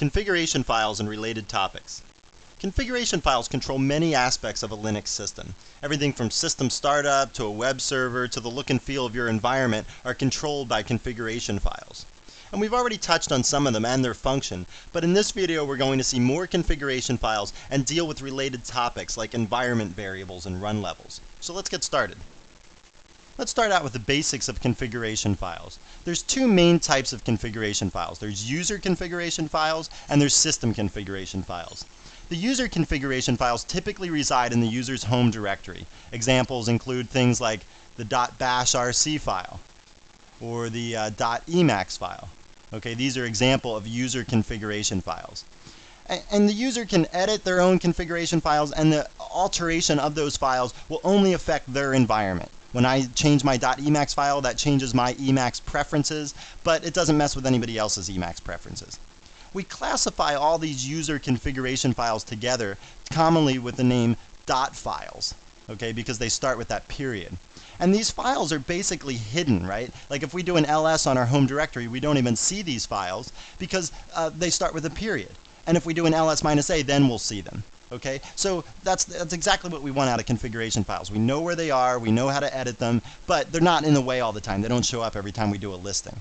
Configuration files and related topics. Configuration files control many aspects of a Linux system. Everything from system startup to a web server to the look and feel of your environment are controlled by configuration files. And we've already touched on some of them and their function, but in this video we're going to see more configuration files and deal with related topics like environment variables and run levels. So let's get started. Let's start out with the basics of configuration files. There's two main types of configuration files. There's user configuration files and there's system configuration files. The user configuration files typically reside in the user's home directory. Examples include things like the .bashrc file or the .emacs file. Okay, these are examples of user configuration files. And the user can edit their own configuration files, and the alteration of those files will only affect their environment. When I change my .emacs file, that changes my Emacs preferences, but it doesn't mess with anybody else's Emacs preferences. We classify all these user configuration files together, commonly with the name .files, okay, because they start with that period. And these files are basically hidden, right? Like if we do an ls on our home directory, we don't even see these files because they start with a period. And if we do an ls-a, then we'll see them. Okay, so that's exactly what we want out of configuration files. We know where they are, we know how to edit them, but they're not in the way all the time. They don't show up every time we do a listing.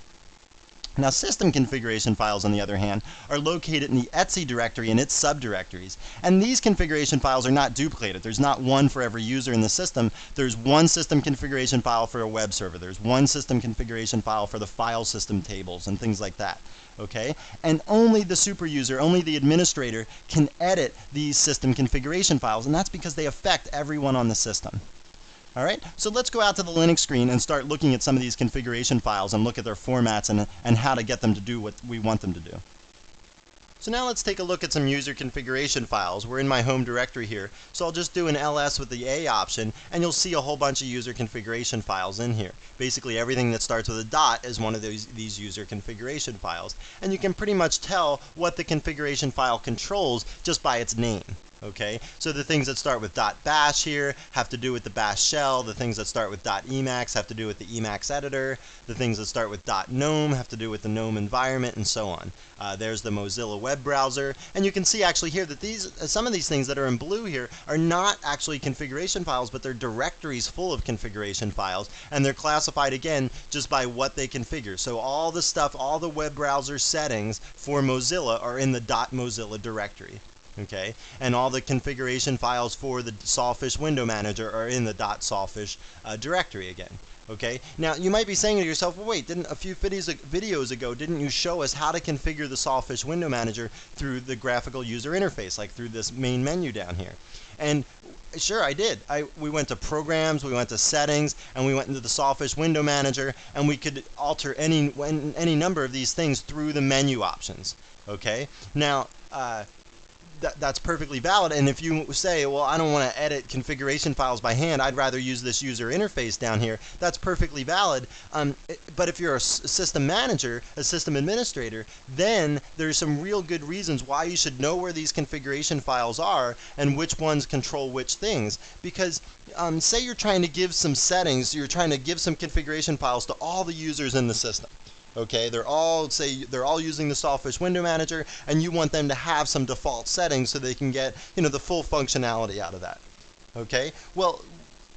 Now, system configuration files, on the other hand, are located in the etc directory and its subdirectories. And these configuration files are not duplicated. There's not one for every user in the system. There's one system configuration file for a web server. There's one system configuration file for the file system tables and things like that. Okay? And only the super user, only the administrator can edit these system configuration files, and that's because they affect everyone on the system. All right, so let's go out to the Linux screen and start looking at some of these configuration files and look at their formats and how to get them to do what we want them to do. So now let's take a look at some user configuration files. We're in my home directory here, so I'll just do an ls with the A option, and you'll see a whole bunch of user configuration files in here. Basically everything that starts with a dot is one of these user configuration files, and you can pretty much tell what the configuration file controls just by its name. Okay, so the things that start with .bash here have to do with the bash shell. The things that start with .emacs have to do with the Emacs editor. The things that start with .gnome have to do with the GNOME environment, and so on. There's the Mozilla web browser, and you can see actually here that some of these things that are in blue here are not actually configuration files, but they're directories full of configuration files, and they're classified again just by what they configure. So all the stuff, all the web browser settings for Mozilla are in the .mozilla directory. Okay, and all the configuration files for the Sawfish window manager are in the .sawfish directory again. Okay, now you might be saying to yourself, well, wait, didn't a few videos ago, didn't you show us how to configure the Sawfish window manager through the graphical user interface, like through this main menu down here? And sure, I did. We went to programs, we went to settings, and we went into the Sawfish window manager, and we could alter any number of these things through the menu options. Okay, now that's perfectly valid, and if you say, well, I don't want to edit configuration files by hand, I'd rather use this user interface down here, that's perfectly valid. But if you're a system manager, a system administrator, then there's some real good reasons why you should know where these configuration files are and which ones control which things. Because say you're trying to give some settings, you're trying to give some configuration files to all the users in the system. Okay, they're all using the Sawfish window manager, and you want them to have some default settings so they can get, the full functionality out of that. Okay, well,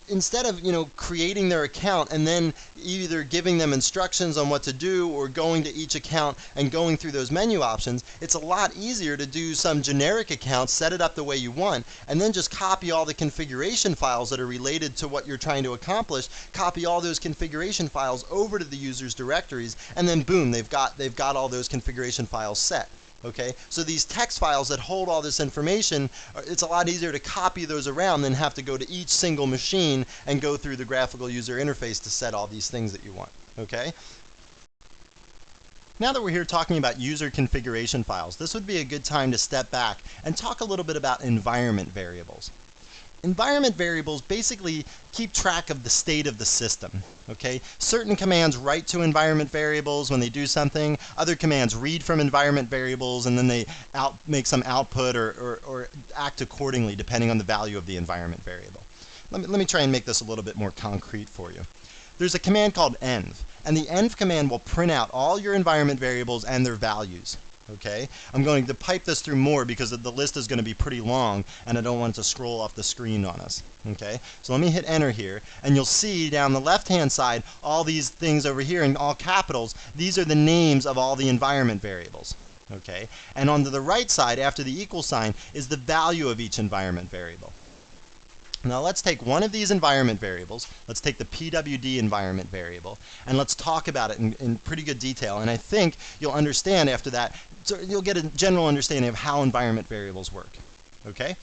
instead of creating their account and then either giving them instructions on what to do or going to each account and going through those menu options, it's a lot easier to do some generic account, set it up the way you want, and then just copy all the configuration files that are related to what you're trying to accomplish, copy all those configuration files over to the user's directories, and then boom, they've got all those configuration files set. Okay, so these text files that hold all this information, it's a lot easier to copy those around than have to go to each single machine and go through the graphical user interface to set all these things that you want. Okay? Now that we're here talking about user configuration files, this would be a good time to step back and talk a little bit about environment variables. Environment variables basically keep track of the state of the system. Okay? Certain commands write to environment variables when they do something. Other commands read from environment variables and then they make some output or act accordingly depending on the value of the environment variable. Let me try and make this a little bit more concrete for you. There's a command called env, and the env command will print out all your environment variables and their values. Okay, I'm going to pipe this through more because the list is going to be pretty long and I don't want it to scroll off the screen on us. Okay, so let me hit enter here and you'll see down the left hand side all these things over here in all capitals. These are the names of all the environment variables. Okay, and on the right side after the equal sign is the value of each environment variable. Now let's take one of these environment variables, let's take the PWD environment variable, and let's talk about it in pretty good detail. And I think you'll understand after that, so you'll get a general understanding of how environment variables work. Okay?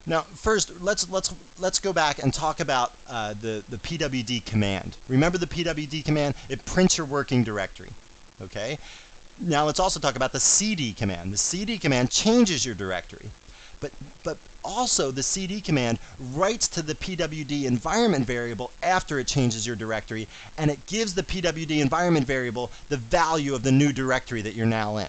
Now first, let's go back and talk about the PWD command. Remember the PWD command? It prints your working directory. Okay? Now let's also talk about the CD command. The CD command changes your directory. But also the CD command writes to the PWD environment variable after it changes your directory, and it gives the PWD environment variable the value of the new directory that you're now in.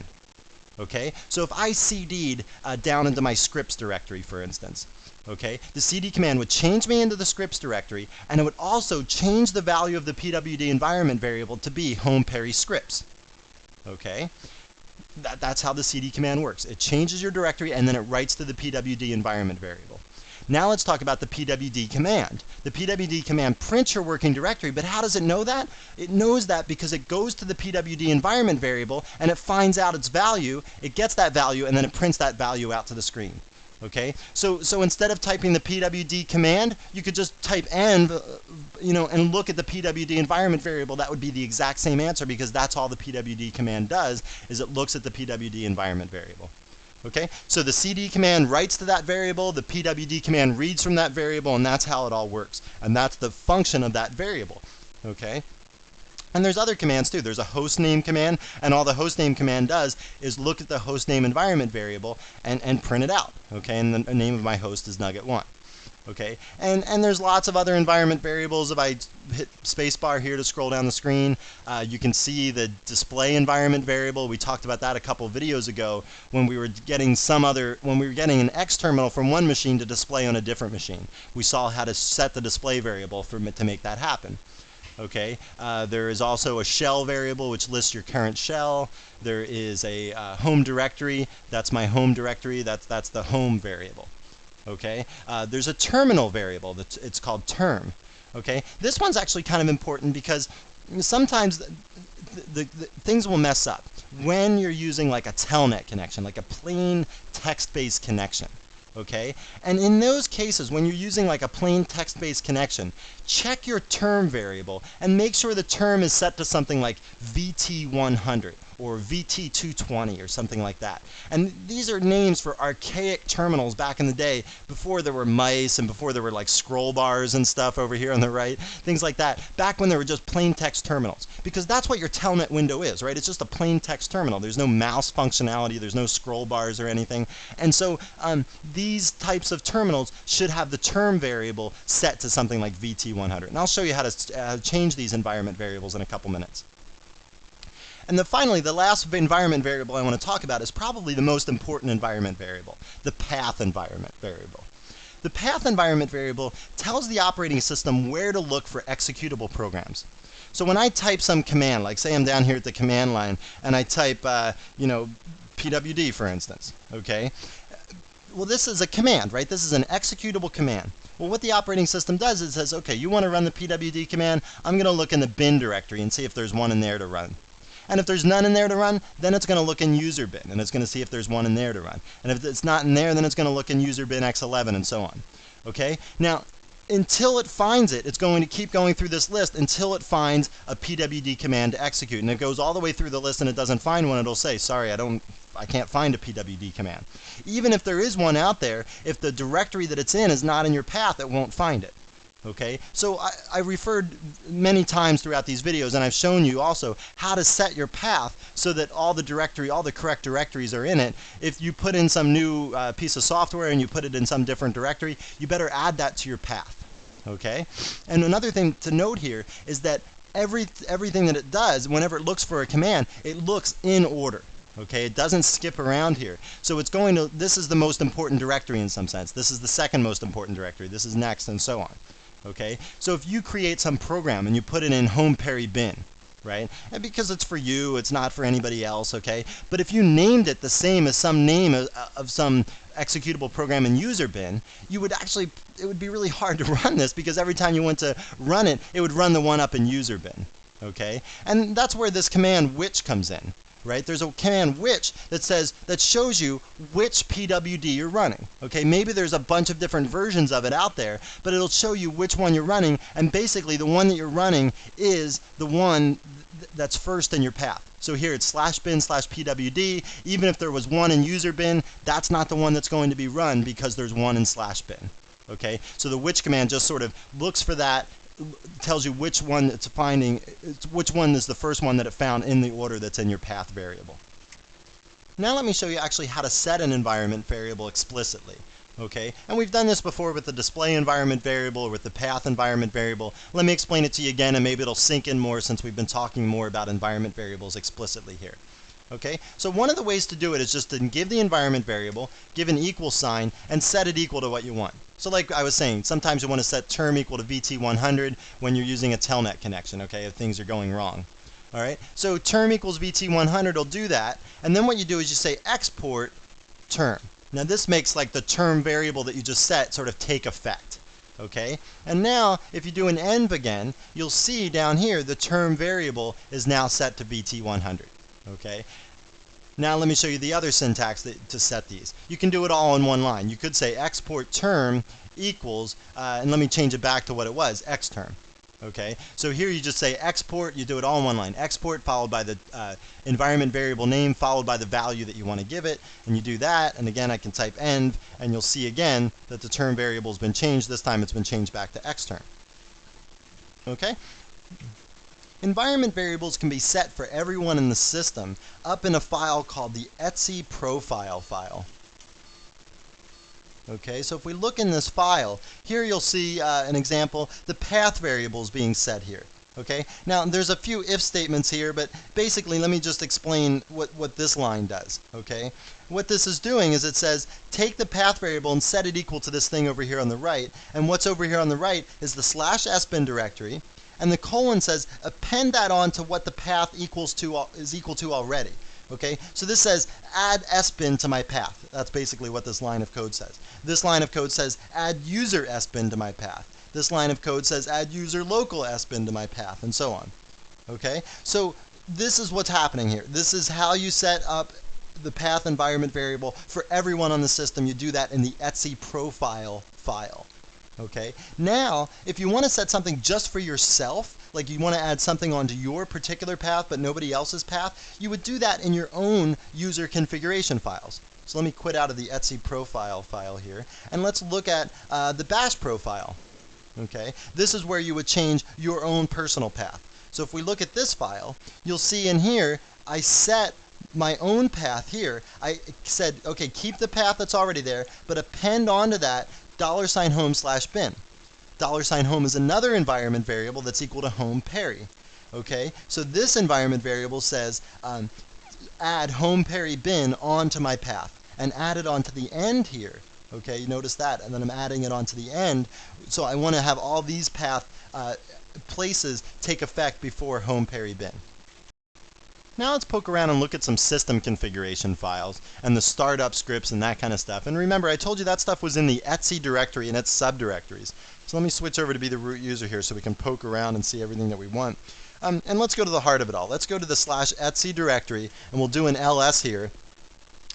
Okay, so if I CD'd down into my scripts directory, for instance, okay, the CD command would change me into the scripts directory, and it would also change the value of the PWD environment variable to be home Perry scripts. Okay. That's how the CD command works. It changes your directory and then it writes to the PWD environment variable. Now let's talk about the PWD command. The PWD command prints your working directory, but how does it know that? It knows that because it goes to the PWD environment variable and it finds out its value, it gets that value, and then it prints that value out to the screen. Okay, so instead of typing the PWD command, you could just type env, and look at the PWD environment variable. That would be the exact same answer because that's all the PWD command does, is it looks at the PWD environment variable. Okay, so the CD command writes to that variable, the PWD command reads from that variable, and that's how it all works. And that's the function of that variable. Okay. And there's other commands too. There's a hostname command, and all the hostname command does is look at the hostname environment variable and print it out. Okay, and the name of my host is Nugget1. Okay, and there's lots of other environment variables. If I hit spacebar here to scroll down the screen, you can see the display environment variable. We talked about that a couple videos ago when we were getting an X terminal from one machine to display on a different machine. We saw how to set the display variable to make that happen. Okay, there is also a shell variable which lists your current shell. There is a home directory. That's my home directory. That's the home variable. Okay, there's a terminal variable. It's called term. Okay, this one's actually kind of important because sometimes the things will mess up when you're using like a telnet connection, like a plain text-based connection. Okay, and in those cases when you're using like a plain text-based connection, check your term variable and make sure the term is set to something like VT100 or VT220 or something like that. And these are names for archaic terminals back in the day before there were mice and before there were like scroll bars and stuff over here on the right, things like that, back when there were just plain text terminals. Because that's what your telnet window is, right? It's just a plain text terminal. There's no mouse functionality, there's no scroll bars or anything. And so these types of terminals should have the term variable set to something like VT100. And I'll show you how to change these environment variables in a couple minutes. And then finally, the last environment variable I want to talk about is probably the most important environment variable, the path environment variable. The path environment variable tells the operating system where to look for executable programs. So when I type some command, like say I'm down here at the command line and I type, PWD for instance, okay? Well, this is a command, right? This is an executable command. Well, what the operating system does is it says, okay, you want to run the PWD command, I'm going to look in the bin directory and see if there's one in there to run. And if there's none in there to run, then it's going to look in user bin and it's going to see if there's one in there to run. And if it's not in there, then it's going to look in user bin X11 and so on. Okay? Now, until it finds it, it's going to keep going through this list until it finds a PWD command to execute. And it goes all the way through the list and it doesn't find one, it'll say, sorry, I can't find a PWD command. Even if there is one out there, if the directory that it's in is not in your path, it won't find it. Okay, so I referred many times throughout these videos, and I've shown you also how to set your path so that all the correct directories are in it. If you put in some new piece of software and you put it in some different directory, you better add that to your path. Okay, and another thing to note here is that everything that it does, whenever it looks for a command, it looks in order. Okay, it doesn't skip around here. So it's going to, this is the most important directory in some sense. This is the second most important directory. This is next, and so on. Okay, so if you create some program and you put it in home Perry bin, right? And because it's for you, it's not for anybody else, okay? But if you named it the same as some name of some executable program in user bin, you would actually, it would be really hard to run this, because every time you went to run it, it would run the one up in user bin, okay? And that's where this command which comes in, right? There's a command which that shows you which PWD you're running, okay? Maybe there's a bunch of different versions of it out there, but it'll show you which one you're running, and basically the one that you're running is the one that's first in your path. So here it's /bin/pwd. Even if there was one in user bin, that's not the one that's going to be run, because there's one in /bin, okay? So the which command just sort of looks for that, tells you which one it's finding, which one is the first one that it found in the order that's in your path variable. Now let me show you actually how to set an environment variable explicitly. Okay, and we've done this before with the display environment variable or with the path environment variable. Let me explain it to you again, and maybe it'll sink in more since we've been talking more about environment variables explicitly here. Okay, so one of the ways to do it is just to give the environment variable, give an equal sign, and set it equal to what you want. So like I was saying, sometimes you want to set term equal to VT100 when you're using a telnet connection, okay, if things are going wrong. All right, so term equals VT100 will do that, and then what you do is you say export term. Now this makes like the term variable that you just set sort of take effect, okay? And now if you do an env again, you'll see down here the term variable is now set to VT100, okay? Now let me show you the other syntax to set these. You can do it all in one line. You could say export term equals, and let me change it back to what it was, xterm. Okay, so here you just say export, you do it all in one line. Export followed by the environment variable name followed by the value that you want to give it, and you do that, and again I can type env, and you'll see again that the term variable has been changed. This time it's been changed back to xterm. Okay? Environment variables can be set for everyone in the system up in a file called the etc profile file. Okay, so if we look in this file, here you'll see an example, the path variables being set here. Okay, now there's a few if statements here, but basically let me just explain what this line does. Okay, what this is doing is it says take the path variable and set it equal to this thing over here on the right, and what's over here on the right is the /sbin directory, and the colon says append that on to what the path is equal to already. Okay, so this says add sbin to my path. That's basically what this line of code says. This line of code says add user sbin to my path. This line of code says add user local sbin to my path, and so on. Okay, so this is what's happening here. This is how you set up the path environment variable for everyone on the system. You do that in the etc profile file. Okay, now if you want to set something just for yourself, like you want to add something onto your particular path but nobody else's path, you would do that in your own user configuration files. So let me quit out of the etc profile file here, and let's look at the bash profile. Okay, this is where you would change your own personal path. So if we look at this file, you'll see in here I set my own path here. I said, okay, keep the path that's already there, but append onto that $home/bin. $home is another environment variable that's equal to home Perry. Okay, so this environment variable says add home Perry bin onto my path and add it onto the end here. Okay, you notice that, and then I'm adding it onto the end. So I want to have all these path places take effect before home Perry bin. Now let's poke around and look at some system configuration files and the startup scripts and that kind of stuff. And remember, I told you that stuff was in the etc directory and its subdirectories. So let me switch over to be the root user here so we can poke around and see everything that we want. And let's go to the heart of it all. Let's go to the /etc directory, and we'll do an ls here.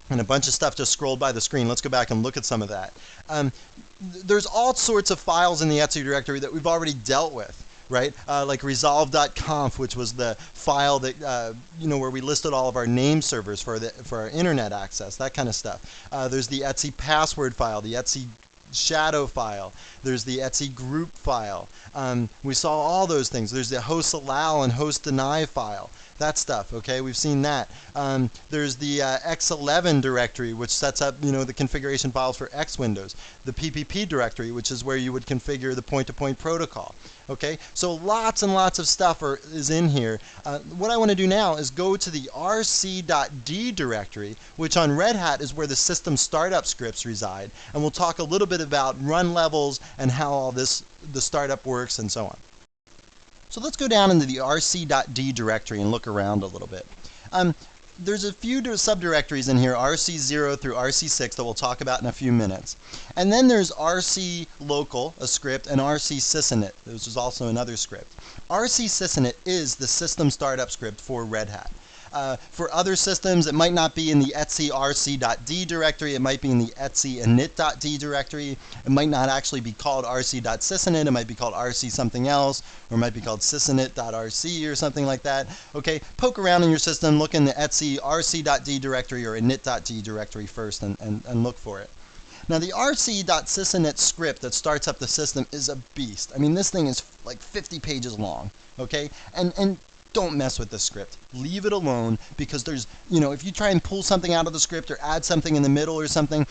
And a bunch of stuff just scrolled by the screen. Let's go back and look at some of that. There's all sorts of files in the etc directory that we've already dealt with. Right, like resolve.conf, which was the file that where we listed all of our name servers for our internet access, that kind of stuff. There's the etc password file, the etc shadow file. There's the etc group file. We saw all those things. There's the host allow and host deny file. That stuff, okay, we've seen that. There's the X11 directory, which sets up, the configuration files for X Windows. The PPP directory, which is where you would configure the point-to-point protocol. Okay, so lots and lots of stuff is in here. What I want to do now is go to the rc.d directory, which on Red Hat is where the system startup scripts reside, and we'll talk a little bit about run levels and how all the startup works and so on. So let's go down into the rc.d directory and look around a little bit. There's a few subdirectories in here, rc0 through rc6, that we'll talk about in a few minutes. And then there's rc local, a script, and rc sysinit, which is also another script. rc sysinit is the system startup script for Red Hat. For other systems, it might not be in the etc rc.d directory, it might be in the etc init.d directory, it might not actually be called rc.sysinit, it might be called rc something else, or it might be called sysinit.rc or something like that. Okay, poke around in your system, look in the etc rc.d directory or init.d directory first and look for it. Now the rc.sysinit script that starts up the system is a beast. I mean, this thing is like 50 pages long, okay? And don't mess with this script. Leave it alone, because there's, if you try and pull something out of the script or add something in the middle or something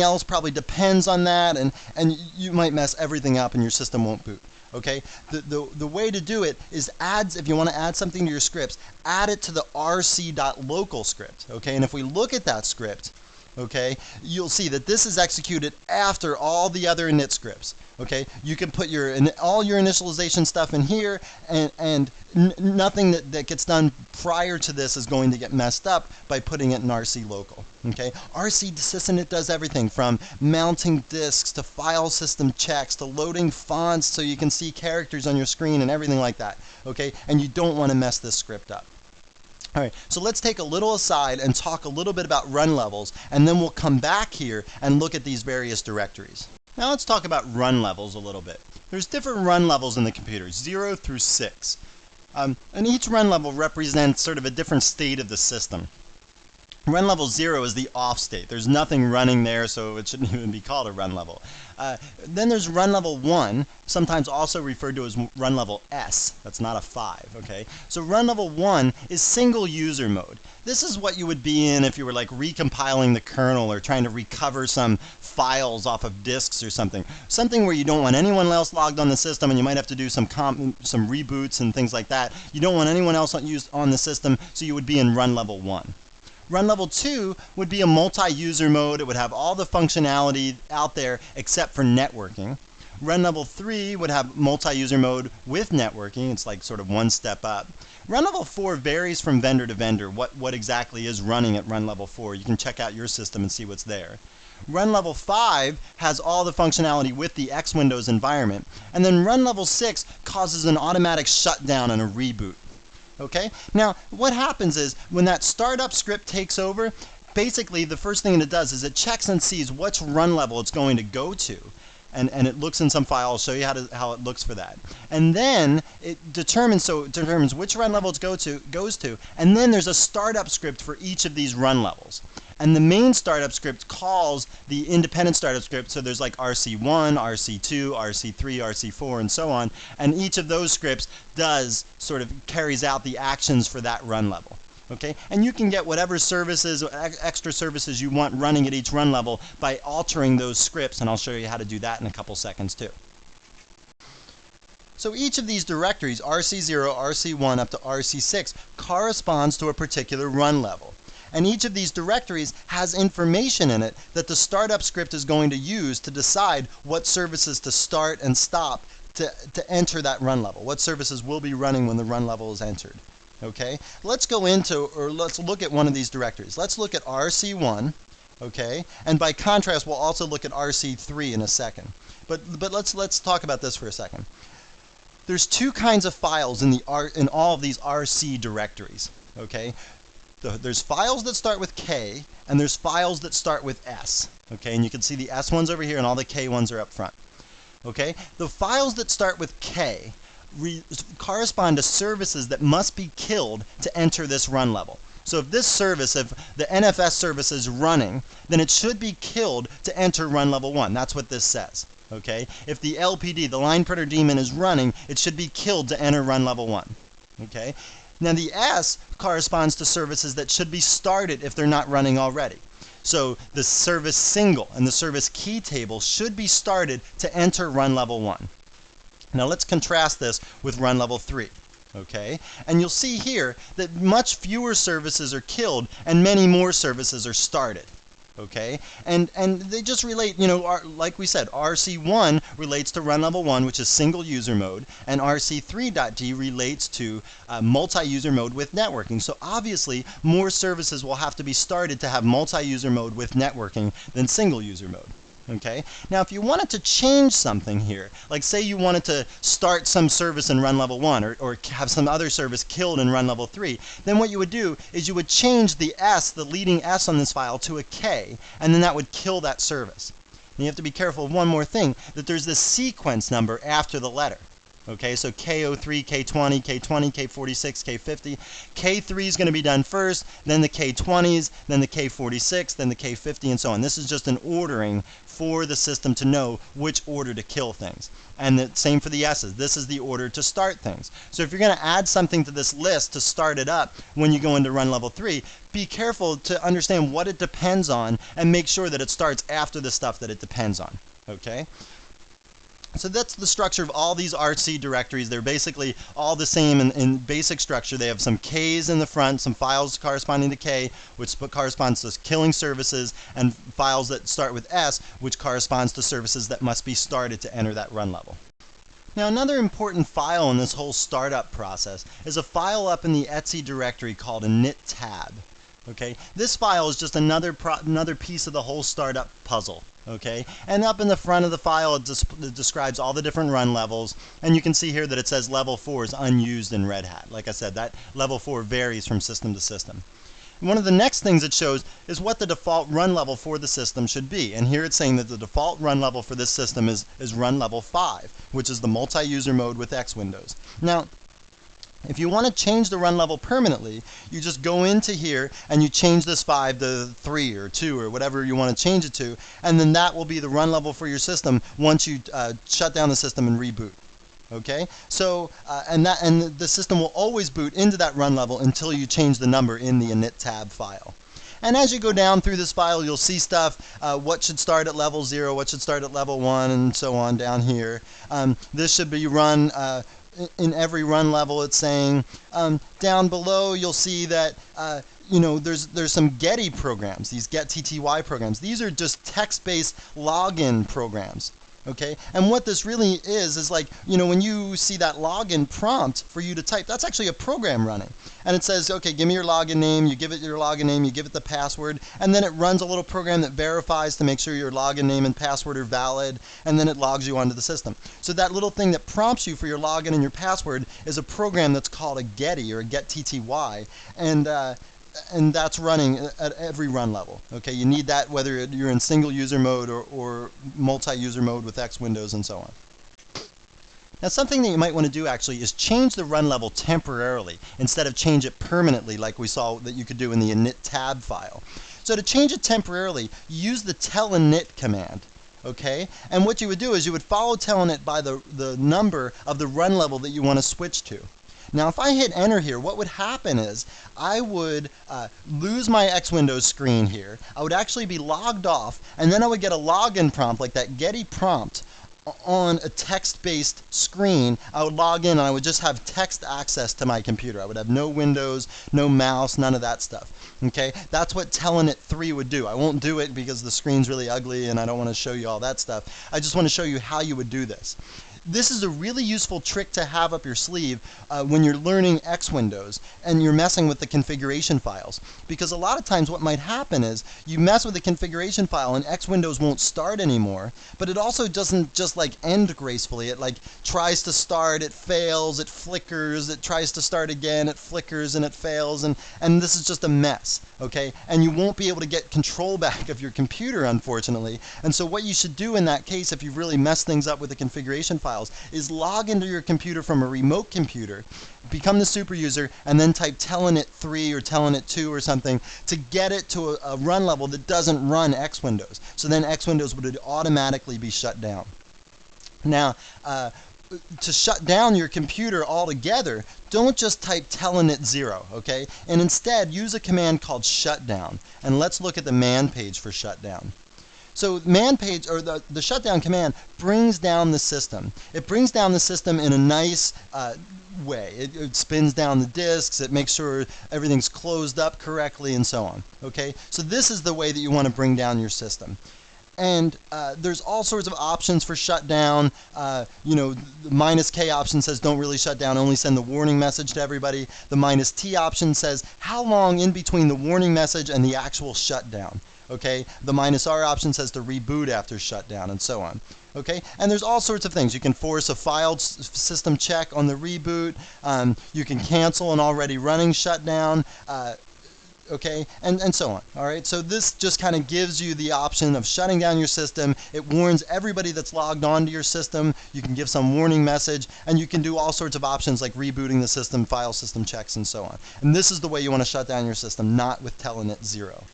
else probably depends on that, and you might mess everything up and your system won't boot. Okay? The way to do it is if you want to add something to your scripts, add it to the rc.local script. Okay? And if we look at that script, okay, you'll see that this is executed after all the other init scripts. Okay, you can put all your initialization stuff in here, and nothing that gets done prior to this is going to get messed up by putting it in RC local. Okay, RC sysinit does everything from mounting disks to file system checks to loading fonts so you can see characters on your screen and everything like that. Okay, and you don't want to mess this script up. Alright, so let's take a little aside and talk a little bit about run levels, and then we'll come back here and look at these various directories. Now let's talk about run levels a little bit. There's different run levels in the computer, 0 through 6. And each run level represents sort of a different state of the system. Run level 0 is the off state. There's nothing running there, so it shouldn't even be called a run level. Then there's run level 1, sometimes also referred to as run level S. That's not a 5, okay? So run level 1 is single user mode. This is what you would be in if you were like recompiling the kernel or trying to recover some files off of disks or something. Something where you don't want anyone else logged on the system, and you might have to do some reboots and things like that. You don't want anyone else on the system, so you would be in run level 1. Run level 2 would be a multi-user mode. It would have all the functionality out there except for networking. Run level 3 would have multi-user mode with networking. It's like sort of one step up. Run level 4 varies from vendor to vendor. What exactly is running at run level 4? You can check out your system and see what's there. Run level 5 has all the functionality with the X Windows environment. And then run level 6 causes an automatic shutdown and a reboot. Okay? Now, what happens is when that startup script takes over, basically the first thing it does is it checks and sees which run level it's going to go to. And it looks in some file. I'll show you how it looks for that. And then it determines which run level it goes to, and then there's a startup script for each of these run levels. And the main startup script calls the independent startup script, so there's like RC1, RC2, RC3, RC4, and so on, and each of those scripts carries out the actions for that run level. Okay? And you can get whatever services, extra services you want running at each run level by altering those scripts, and I'll show you how to do that in a couple seconds too. So each of these directories, RC0, RC1 up to RC6, corresponds to a particular run level. And each of these directories has information in it that the startup script is going to use to decide what services to start and stop to enter that run level. What services will be running when the run level is entered. Okay? Let's look at one of these directories. Let's look at RC1, okay? And by contrast, we'll also look at RC3 in a second. But let's talk about this for a second. There's two kinds of files in all of these RC directories, okay? There's files that start with K, and there's files that start with S. Okay, and you can see the S ones over here and all the K ones are up front. Okay, the files that start with K correspond to services that must be killed to enter this run level. So if the NFS service is running, then it should be killed to enter run level 1. That's what this says. Okay, if the LPD, the line printer daemon, is running, it should be killed to enter run level 1. Okay. Now the S corresponds to services that should be started if they're not running already. So the service single and the service key table should be started to enter run level 1. Now let's contrast this with run level 3. Okay? And you'll see here that much fewer services are killed and many more services are started. Okay, and they just relate, you know, like we said, RC1 relates to run level 1, which is single user mode, and RC3.g relates to multi-user mode with networking. So obviously, more services will have to be started to have multi-user mode with networking than single user mode. Okay, now if you wanted to change something here, like say you wanted to start some service in run level 1 or have some other service killed in run level 3, then what you would do is you would change the S, the leading S on this file, to a K, and then that would kill that service. And you have to be careful of one more thing, that there's this sequence number after the letter. Okay, so K03, K20, K20, K46, K50. K3 is going to be done first, then the K20s, then the K46, then the K50, and so on. This is just an ordering for the system to know which order to kill things. And the same for the S's. This is the order to start things. So if you're going to add something to this list to start it up when you go into run level 3, be careful to understand what it depends on and make sure that it starts after the stuff that it depends on. Okay? So that's the structure of all these RC directories. They're basically all the same in basic structure. They have some K's in the front, some files corresponding to K, which corresponds to killing services, and files that start with S, which corresponds to services that must be started to enter that run level. Now another important file in this whole startup process is a file up in the etc directory called init-tab. Okay, this file is just another piece of the whole startup puzzle. Okay, and up in the front of the file it describes all the different run levels, and you can see here that it says level 4 is unused in Red Hat. Like I said, that level 4 varies from system to system. And one of the next things it shows is what the default run level for the system should be, and here it's saying that the default run level for this system is run level 5, which is the multi-user mode with X Windows. Now, if you want to change the run level permanently, you just go into here and you change this 5 to 3 or 2 or whatever you want to change it to, and then that will be the run level for your system once you shut down the system and reboot. Okay, so and the system will always boot into that run level until you change the number in the init-tab file. And as you go down through this file, you'll see stuff, what should start at level 0, what should start at level 1, and so on down here. This should be run in every run level, it's saying. Down below, you'll see that you know, there's some Getty programs, these getTTY programs. These are just text-based login programs. Okay, and what this really is like, you know, when you see that login prompt for you to type, that's actually a program running. And it says, okay, give me your login name, you give it your login name, you give it the password, and then it runs a little program that verifies to make sure your login name and password are valid, and then it logs you onto the system. So that little thing that prompts you for your login and your password is a program that's called a Getty or a getTTY, and that's running at every run level. Okay, you need that whether you're in single user mode or multi-user mode with X Windows and so on. Now something that you might want to do actually is change the run level temporarily instead of change it permanently like we saw that you could do in the init-tab file. So to change it temporarily, use the teleinit command. Okay, and what you would do is you would follow teleinit by the number of the run level that you want to switch to. Now if I hit enter here, what would happen is I would lose my X Windows screen here. I would actually be logged off, and then I would get a login prompt like that Getty prompt on a text-based screen. I would log in and I would just have text access to my computer. I would have no windows, no mouse, none of that stuff. Okay, that's what teleinit 3 would do. I won't do it because the screen's really ugly and I don't want to show you all that stuff. I just want to show you how you would do this. This is a really useful trick to have up your sleeve when you're learning X Windows and you're messing with the configuration files. Because a lot of times what might happen is you mess with the configuration file and X Windows won't start anymore, but it also doesn't just like end gracefully. It like tries to start, it fails, it flickers, it tries to start again, it flickers and it fails, and this is just a mess. Okay, and you won't be able to get control back of your computer, unfortunately. And so what you should do in that case, if you've really messed things up with the configuration files, is log into your computer from a remote computer, become the super user, and then type teleinit 3 or teleinit 2 or something to get it to a run level that doesn't run X Windows. So then X Windows would automatically be shut down. Now, to shut down your computer altogether, don't just type teleinit 0, okay? And instead use a command called shutdown. And let's look at the man page for shutdown. So man page, or the shutdown command, brings down the system. It brings down the system in a nice way. It spins down the disks, it makes sure everything's closed up correctly, and so on. Okay, so this is the way that you want to bring down your system. And there's all sorts of options for shutdown. You know, the -K option says don't really shut down, only send the warning message to everybody. The -T option says how long in between the warning message and the actual shutdown. Okay, the -R option says to reboot after shutdown, and so on. Okay, and there's all sorts of things. You can force a filed system check on the reboot. You can cancel an already running shutdown. Okay, and so on. All right, so this just kind of gives you the option of shutting down your system. It warns everybody that's logged onto your system. You can give some warning message, and you can do all sorts of options like rebooting the system, file system checks, and so on. And this is the way you want to shut down your system, not with Telnet 0.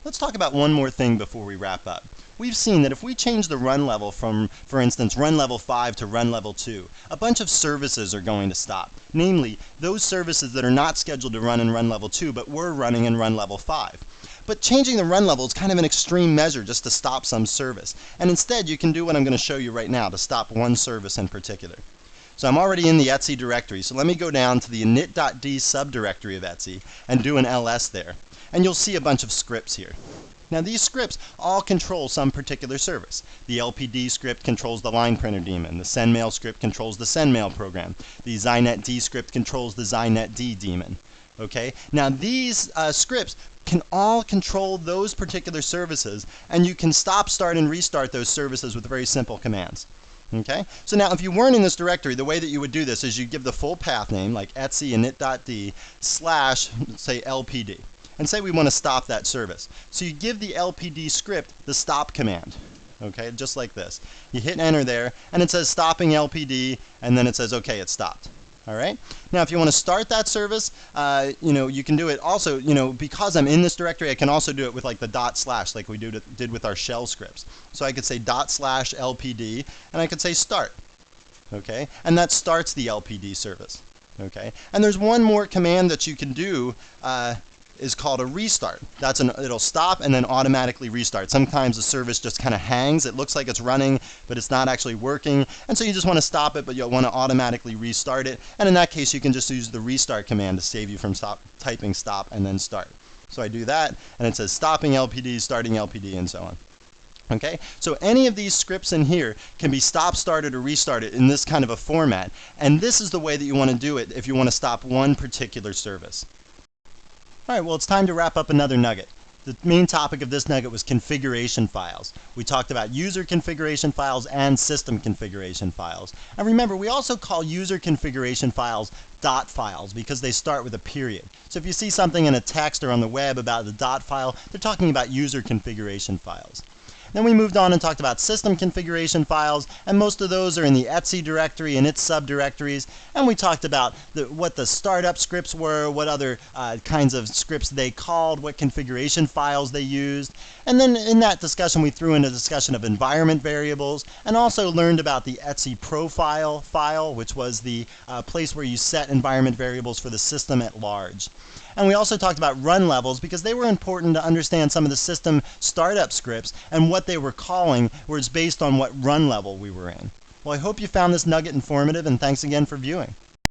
Let's talk about one more thing before we wrap up. We've seen that if we change the run level from, for instance, run level 5 to run level 2, a bunch of services are going to stop. Namely, those services that are not scheduled to run in run level 2 but were running in run level 5. But changing the run level is kind of an extreme measure just to stop some service. And instead, you can do what I'm going to show you right now to stop one service in particular. So I'm already in the etc directory, so let me go down to the init.d subdirectory of etc and do an ls there. And you'll see a bunch of scripts here. Now these scripts all control some particular service. The LPD script controls the line printer daemon. The sendmail script controls the sendmail program. The zinetd script controls the zinetd daemon. Okay? Now these scripts can all control those particular services, and you can stop, start, and restart those services with very simple commands. Okay? So now if you weren't in this directory, the way that you would do this is you give the full path name, like etc init.d / say lpd. And say we want to stop that service. So you give the LPD script the stop command. Okay, just like this. You hit enter there, and it says stopping LPD, and then it says, okay, it's stopped. All right? Now, if you want to start that service, you can do it also, because I'm in this directory, I can also do it with like the // like we did with our shell scripts. So I could say /LPD, and I could say start. Okay? And that starts the LPD service. Okay? And there's one more command that you can do, is called a restart. It'll stop and then automatically restart. Sometimes the service just kind of hangs. It looks like it's running, but it's not actually working. And so you just want to stop it, but you'll want to automatically restart it. And in that case, you can just use the restart command to save you from typing stop and then start. So I do that, and it says stopping LPD, starting LPD, and so on. Okay, so any of these scripts in here can be stop, started, or restarted in this kind of a format. And this is the way that you want to do it if you want to stop one particular service. All right, well, it's time to wrap up another nugget. The main topic of this nugget was configuration files. We talked about user configuration files and system configuration files. And remember, we also call user configuration files dot files because they start with a period. So if you see something in a text or on the web about the dot file, they're talking about user configuration files. Then we moved on and talked about system configuration files, and most of those are in the etc directory and its subdirectories. And we talked about what the startup scripts were, what other kinds of scripts they called, what configuration files they used. And then in that discussion, we threw in a discussion of environment variables, and also learned about the etc profile file, which was the place where you set environment variables for the system at large. And we also talked about run levels because they were important to understand some of the system startup scripts and what they were calling, where it's based on what run level we were in. Well, I hope you found this nugget informative, and thanks again for viewing.